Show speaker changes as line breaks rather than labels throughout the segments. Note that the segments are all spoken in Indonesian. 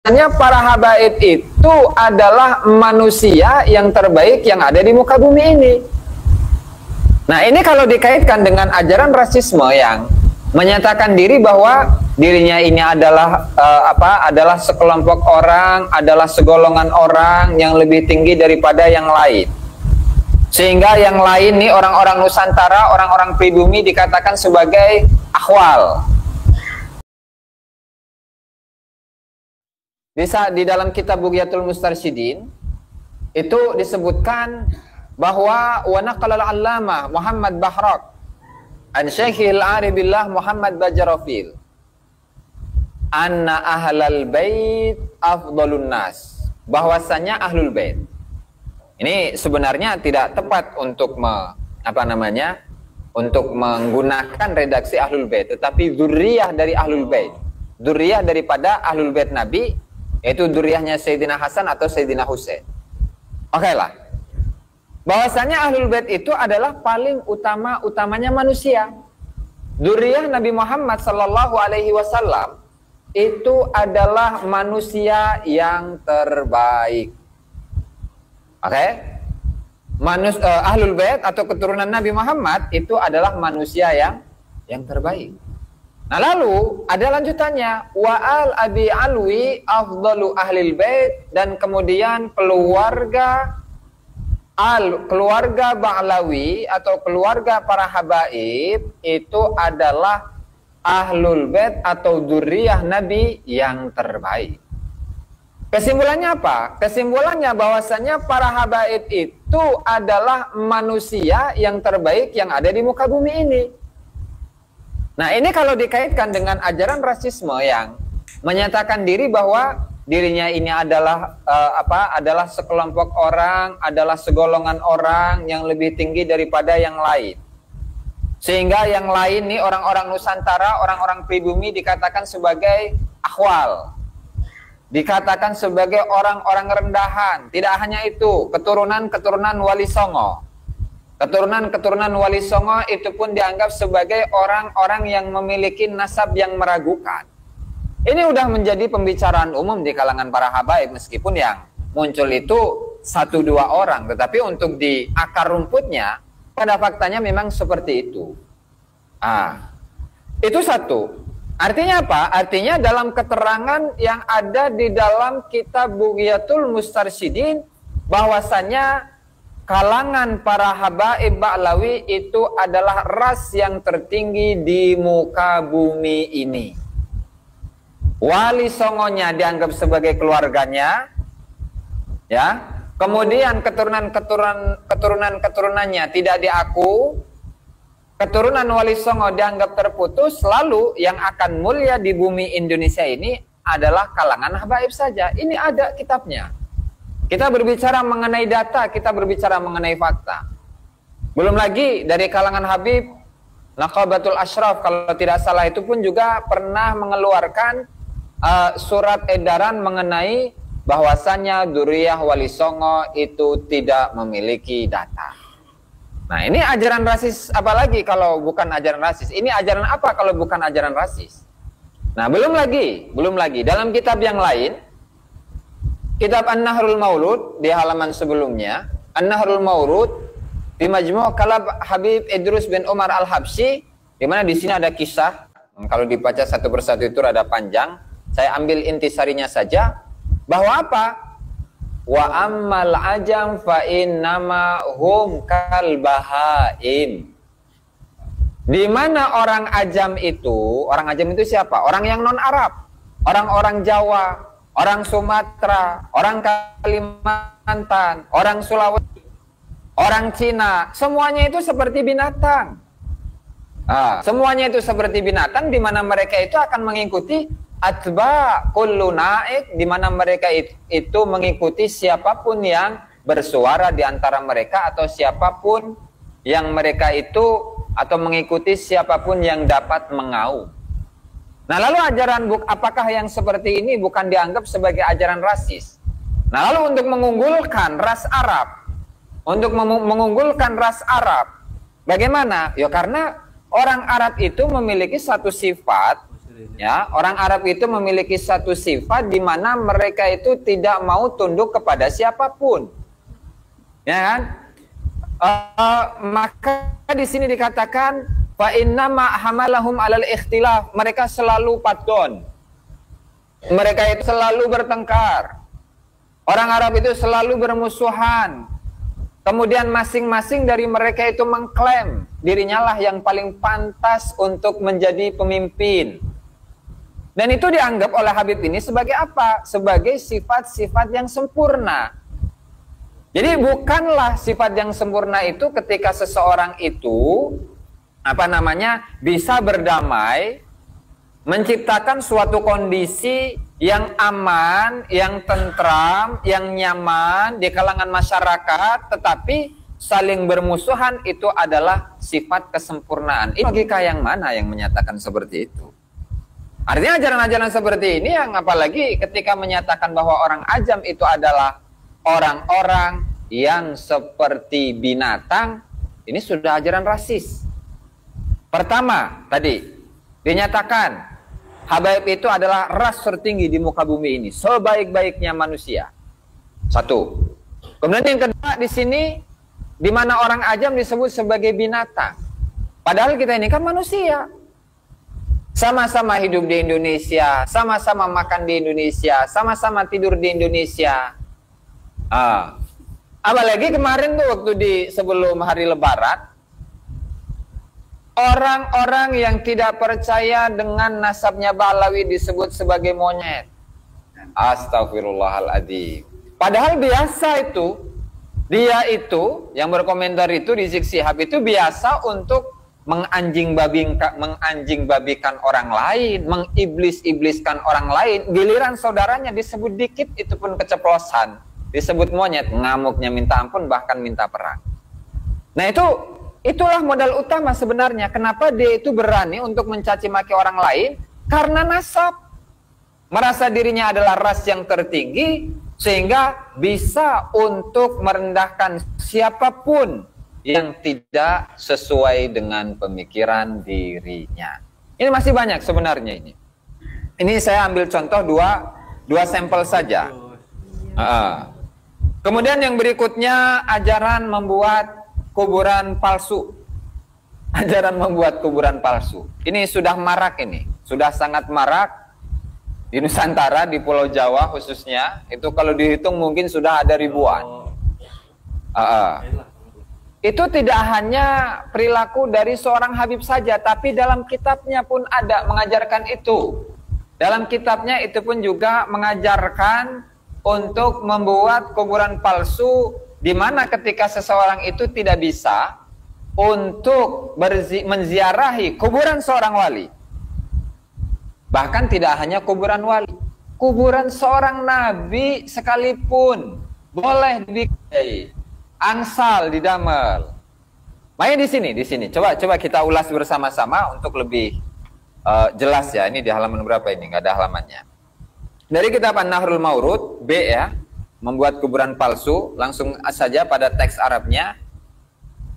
Hanya para habaib itu adalah manusia yang terbaik yang ada di muka bumi ini. Nah, ini kalau dikaitkan dengan ajaran rasisme yang menyatakan diri bahwa dirinya ini adalah adalah sekelompok orang, adalah segolongan orang yang lebih tinggi daripada yang lain. Sehingga yang lain nih orang-orang Nusantara, orang-orang pribumi dikatakan sebagai akhwal. Di dalam kitab Bughyatul Mustarsyidin itu disebutkan bahwa wa naqala al-allamah Muhammad Bahrak an Syekhil Aribillah Muhammad Bajarofil anna ahlal bait afdalun nas, bahwasanya ahlul bait ini sebenarnya tidak tepat untuk untuk menggunakan redaksi ahlul bait, tetapi dzurriyyah dari ahlul bait, dzurriyyah daripada ahlul bait Nabi, yaitu dzurriyyahnya Sayyidina Hasan atau Sayyidina Husain. Oke lah. Bahwasanya ahlul bait itu adalah paling utamanya manusia. Dzurriyyah Nabi Muhammad sallallahu alaihi wasallam itu adalah manusia yang terbaik. Oke? Ahlul bait atau keturunan Nabi Muhammad itu adalah manusia yang terbaik. Nah, lalu ada lanjutannya, wa al abi alwi afdalu ahlil bait, dan kemudian keluarga Ba'lawi atau keluarga para habaib itu adalah ahlul bait atau dzurriyyah Nabi yang terbaik. Kesimpulannya apa? Kesimpulannya bahwasanya para habaib itu adalah manusia yang terbaik yang ada di muka bumi ini. Nah, ini kalau dikaitkan dengan ajaran rasisme yang menyatakan diri bahwa dirinya ini adalah adalah sekelompok orang, adalah segolongan orang yang lebih tinggi daripada yang lain. Sehingga yang lain nih orang-orang Nusantara, orang-orang pribumi dikatakan sebagai akhwal. Dikatakan sebagai orang-orang rendahan. Tidak hanya itu, keturunan Wali Songo. Keturunan Wali Songo itu pun dianggap sebagai orang-orang yang memiliki nasab yang meragukan. Ini udah menjadi pembicaraan umum di kalangan para habaib, meskipun yang muncul itu 1-2 orang, tetapi untuk di akar rumputnya pada faktanya memang seperti itu. Itu satu. Artinya apa? Artinya dalam keterangan yang ada di dalam kitab Bughyatul Mustarsyidin bahwasanya kalangan para habaib Ba'lawi itu adalah ras yang tertinggi di muka bumi ini. Wali Songonya dianggap sebagai keluarganya, ya. Kemudian keturunannya tidak diaku. Keturunan Wali Songo dianggap terputus. Lalu yang akan mulia di bumi Indonesia ini adalah kalangan habaib saja. Ini ada kitabnya. Kita berbicara mengenai data, kita berbicara mengenai fakta. Belum lagi dari kalangan Habib, Naqabatul Ashraf kalau tidak salah itu pun juga pernah mengeluarkan surat edaran mengenai bahwasannya dzurriyyah Wali Songo itu tidak memiliki data. Nah, ini ajaran rasis apalagi kalau bukan ajaran rasis? Ini ajaran apa kalau bukan ajaran rasis? Nah, belum lagi dalam kitab yang lain, kitab An-Nahrul Maulud di halaman sebelumnya, An-Nahrul Maulud di Majmu' Kalam Habib Idrus bin Umar Al-Habsyi, di mana di sini ada kisah. Kalau dibaca satu persatu itu rada panjang. Saya ambil intisarinya saja, bahwa apa? Wa ammal ajam fa innama hum kal bahaim. Di mana orang ajam itu siapa? Orang yang non Arab, orang-orang Jawa, orang Sumatera, orang Kalimantan, orang Sulawesi, orang Cina, semuanya itu seperti binatang. Semuanya itu seperti binatang, di mana mereka itu akan mengikuti atba kullu naik, di mana mereka itu mengikuti siapapun yang bersuara di antara mereka, atau siapapun yang mereka itu, atau mengikuti siapapun yang dapat mengaum. Nah, lalu ajaran apakah yang seperti ini bukan dianggap sebagai ajaran rasis? Nah, lalu untuk mengunggulkan ras Arab, bagaimana? Ya karena orang Arab itu memiliki satu sifat Ya, orang Arab itu memiliki satu sifat di mana mereka itu tidak mau tunduk kepada siapapun. Ya kan? Maka di sini dikatakan fa inna ma hamalahum alal ikhtilaf. Mereka selalu patgon. Mereka itu selalu bertengkar. Orang Arab itu selalu bermusuhan. Kemudian masing-masing dari mereka itu mengklaim dirinya lah yang paling pantas untuk menjadi pemimpin. Dan itu dianggap oleh Habib ini sebagai apa? Sebagai sifat-sifat yang sempurna. Jadi bukanlah sifat yang sempurna itu ketika seseorang itu bisa berdamai, menciptakan suatu kondisi yang aman, yang tentram, yang nyaman di kalangan masyarakat, tetapi saling bermusuhan itu adalah sifat kesempurnaan. Ini logika yang mana yang menyatakan seperti itu? Artinya ajaran-ajaran seperti ini yang apalagi ketika menyatakan bahwa orang ajam itu adalah orang-orang yang seperti binatang, ini sudah ajaran rasis. Pertama, tadi dinyatakan Habaib itu adalah ras tertinggi di muka bumi ini, sebaik-baiknya manusia. Satu. Kemudian yang kedua di sini, di mana orang ajam disebut sebagai binatang. Padahal kita ini kan manusia. Sama-sama hidup di Indonesia, sama-sama makan di Indonesia, sama-sama tidur di Indonesia. Apalagi kemarin tuh waktu sebelum hari Lebaran, orang-orang yang tidak percaya dengan nasabnya Balawi disebut sebagai monyet. Astagfirullahaladzim. Padahal biasa itu, dia itu, yang berkomentar itu, Rizik Syihab itu biasa untuk menganjing-babikan orang lain, mengiblis-ibliskan orang lain. Giliran saudaranya disebut dikit, itu pun keceplosan. Disebut monyet, ngamuknya minta ampun, bahkan minta perang. Nah itulah modal utama sebenarnya. Kenapa dia itu berani untuk mencaci maki orang lain? Karena nasab. Merasa dirinya adalah ras yang tertinggi, sehingga bisa untuk merendahkan siapapun yang tidak sesuai dengan pemikiran dirinya. Ini masih banyak sebenarnya ini. Ini saya ambil contoh dua sampel saja. Kemudian yang berikutnya, ajaran membuat kuburan palsu. Ajaran membuat kuburan palsu. Ini sudah marak ini. Sudah sangat marak di Nusantara, di Pulau Jawa khususnya. Itu kalau dihitung mungkin sudah ada ribuan. Itu tidak hanya perilaku dari seorang Habib saja, tapi dalam kitabnya pun ada mengajarkan itu. Dalam kitabnya itu pun juga mengajarkan untuk membuat kuburan palsu, di mana ketika seseorang itu tidak bisa untuk menziarahi kuburan seorang wali. Bahkan tidak hanya kuburan wali, kuburan seorang nabi sekalipun boleh dibikin angsal didamel. Makanya di sini coba kita ulas bersama-sama untuk lebih jelas ya. Ini di halaman berapa ini? Nggak ada halamannya. Dari kitab An-Nahrul Maurud B ya, membuat kuburan palsu, langsung saja pada teks Arabnya.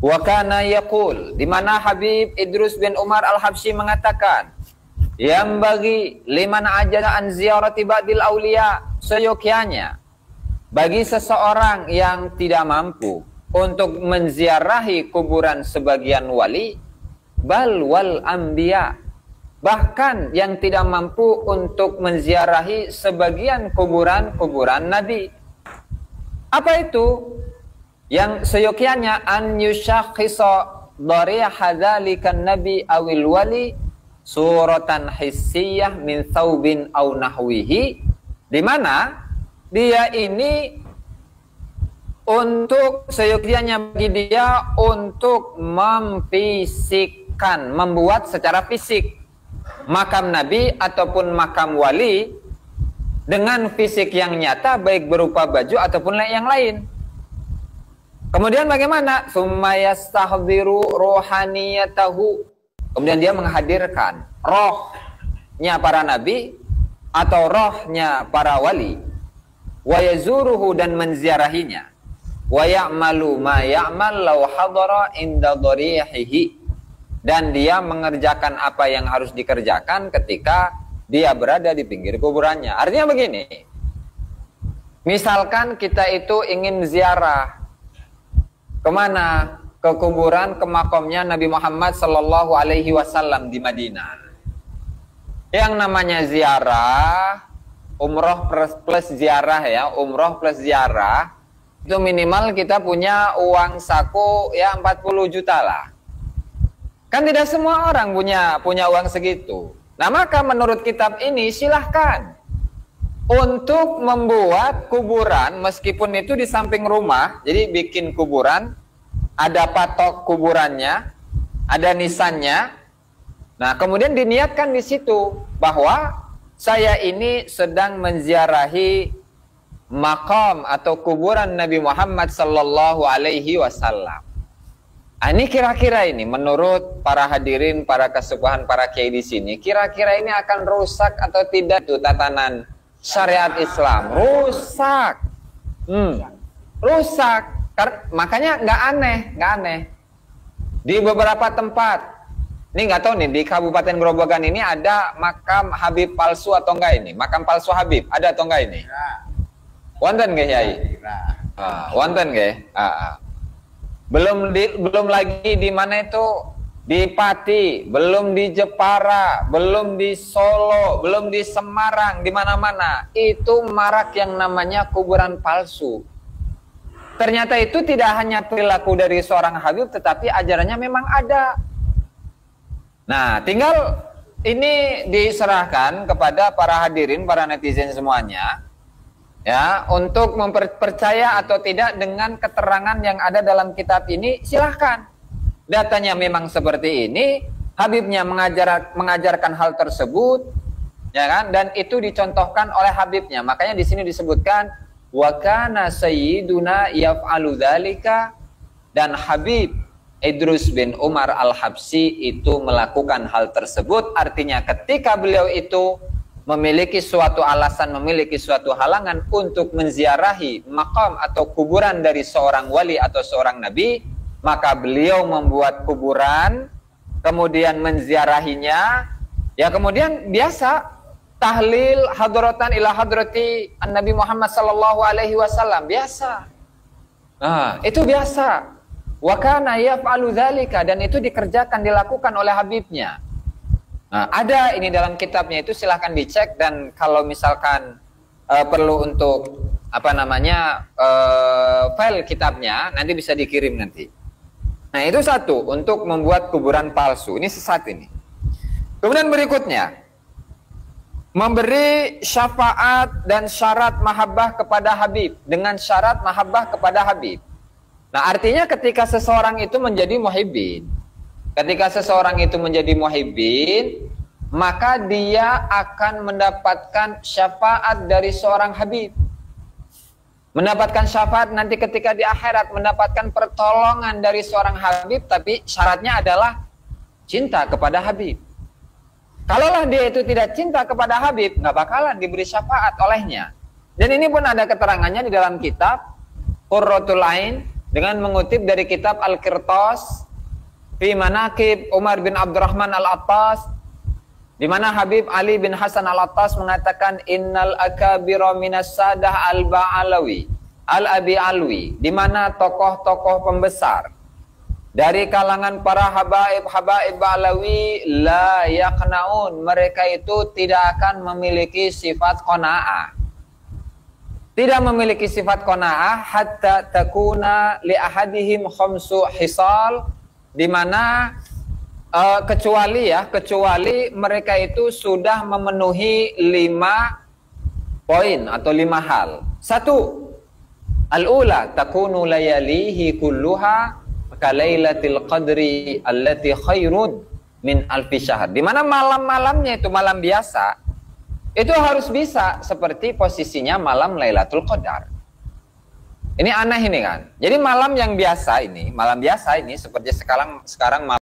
Wa kana yaqul, di mana Habib Idrus bin Umar Al-Habsyi mengatakan, yang bagi liman ajana an ziyarati ba'dil auliya, seyogyanya bagi seseorang yang tidak mampu untuk menziarahi kuburan sebagian wali, bal wal anbiya, bahkan yang tidak mampu untuk menziarahi sebagian kuburan-kuburan nabi. Apa itu? Yang seyogyanya an yushakhisa dariya hadzalikan nabi awil wali suratan hissiyah min thawbin aw nahwihi, di mana dia ini untuk seyogyanya bagi dia untuk memfisikkan, membuat secara fisik makam nabi ataupun makam wali dengan fisik yang nyata, baik berupa baju ataupun yang lain. Kemudian bagaimana? Summa yastahdhiru ruhaniyatahu, kemudian dia menghadirkan rohnya para nabi atau rohnya para wali, wa yazuruhu, dan menziarahinya, wa ya'malu ma ya'mal law hadara inda dharihihi, dan dia mengerjakan apa yang harus dikerjakan ketika dia berada di pinggir kuburannya. Artinya begini, misalkan kita itu ingin ziarah kemana? Ke kuburan, ke makamnya Nabi Muhammad Sallallahu Alaihi Wasallam di Madinah. Yang namanya ziarah, umroh plus ziarah ya, umroh plus ziarah, itu minimal kita punya uang saku ya 40 juta lah. Kan tidak semua orang punya uang segitu. Nah maka menurut kitab ini silahkan untuk membuat kuburan meskipun itu di samping rumah. Jadi bikin kuburan, ada patok kuburannya, ada nisannya. Nah kemudian diniatkan di situ bahwa saya ini sedang menziarahi makam atau kuburan Nabi Muhammad Sallallahu Alaihi Wasallam. Ini kira-kira ini menurut para hadirin, para kesepuhan, para kiai di sini, kira-kira ini akan rusak atau tidak tuh tatanan syariat Islam? Rusak, rusak. Makanya nggak aneh. Di beberapa tempat, ini nggak tahu nih di Kabupaten Grobogan ini ada makam Habib palsu atau enggak ini? Makam palsu Habib ada atau enggak ini? Wonten nggih Yai? Wonten nggih? Belum lagi di mana itu, di Pati, belum di Jepara, belum di Solo, belum di Semarang, di mana-mana itu marak yang namanya kuburan palsu. Ternyata itu tidak hanya perilaku dari seorang Habib, tetapi ajarannya memang ada. Nah, tinggal ini diserahkan kepada para hadirin, para netizen semuanya. Ya, untuk mempercaya atau tidak dengan keterangan yang ada dalam kitab ini, silahkan. Datanya memang seperti ini, Habibnya mengajarkan hal tersebut, ya kan? Dan itu dicontohkan oleh Habibnya. Makanya di sini disebutkan wa kana sayyiduna yaf'alu dzalika, dan Habib Idrus bin Umar Al-Habsyi itu melakukan hal tersebut. Artinya ketika beliau itu memiliki suatu alasan, memiliki suatu halangan untuk menziarahi makam atau kuburan dari seorang wali atau seorang nabi, maka beliau membuat kuburan, kemudian menziarahinya, ya kemudian biasa tahlil hadratan ila hadrati Nabi Muhammad sallallahu alaihi wasallam, biasa. Nah, itu biasa. Wa kana yaf'alu dzalika, dan itu dikerjakan, dilakukan oleh Habibnya. Nah, ada ini dalam kitabnya, itu silahkan dicek, dan kalau misalkan perlu untuk file kitabnya nanti bisa dikirim nanti. Nah, itu satu, untuk membuat kuburan palsu. Ini sesat ini. Kemudian berikutnya, memberi syafaat dan syarat mahabbah kepada Habib, dengan syarat mahabbah kepada Habib. Nah, artinya ketika seseorang itu menjadi muhibbin, maka dia akan mendapatkan syafaat dari seorang Habib. Mendapatkan syafaat nanti ketika di akhirat, mendapatkan pertolongan dari seorang Habib, tapi syaratnya adalah cinta kepada Habib. Kalaulah dia itu tidak cinta kepada Habib, nggak bakalan diberi syafaat olehnya. Dan ini pun ada keterangannya di dalam kitab Qurratul Ain, dengan mengutip dari kitab Al-Qirtas fi Manaqib Umar bin Abdurrahman Al-Attas, di mana Habib Ali bin Hasan Al-Attas mengatakan innal akabira minas sadah al-ba'alawi al-abi alwi, di mana tokoh-tokoh pembesar dari kalangan para habaib ba'alawi la yaqnaun, mereka itu tidak akan memiliki sifat qanaah, tidak memiliki sifat qanaah hatta takuna li ahadihim khamsu hisal, di mana kecuali mereka itu sudah memenuhi 5 poin atau 5 hal. 1, al-ula takunu layalihi kulluha kalailatil qadri allati khairun min alfi syahr, di mana malam-malamnya itu malam biasa itu harus bisa seperti posisinya malam Lailatul Qadar. Ini aneh ini kan. Jadi malam biasa ini seperti sekarang malam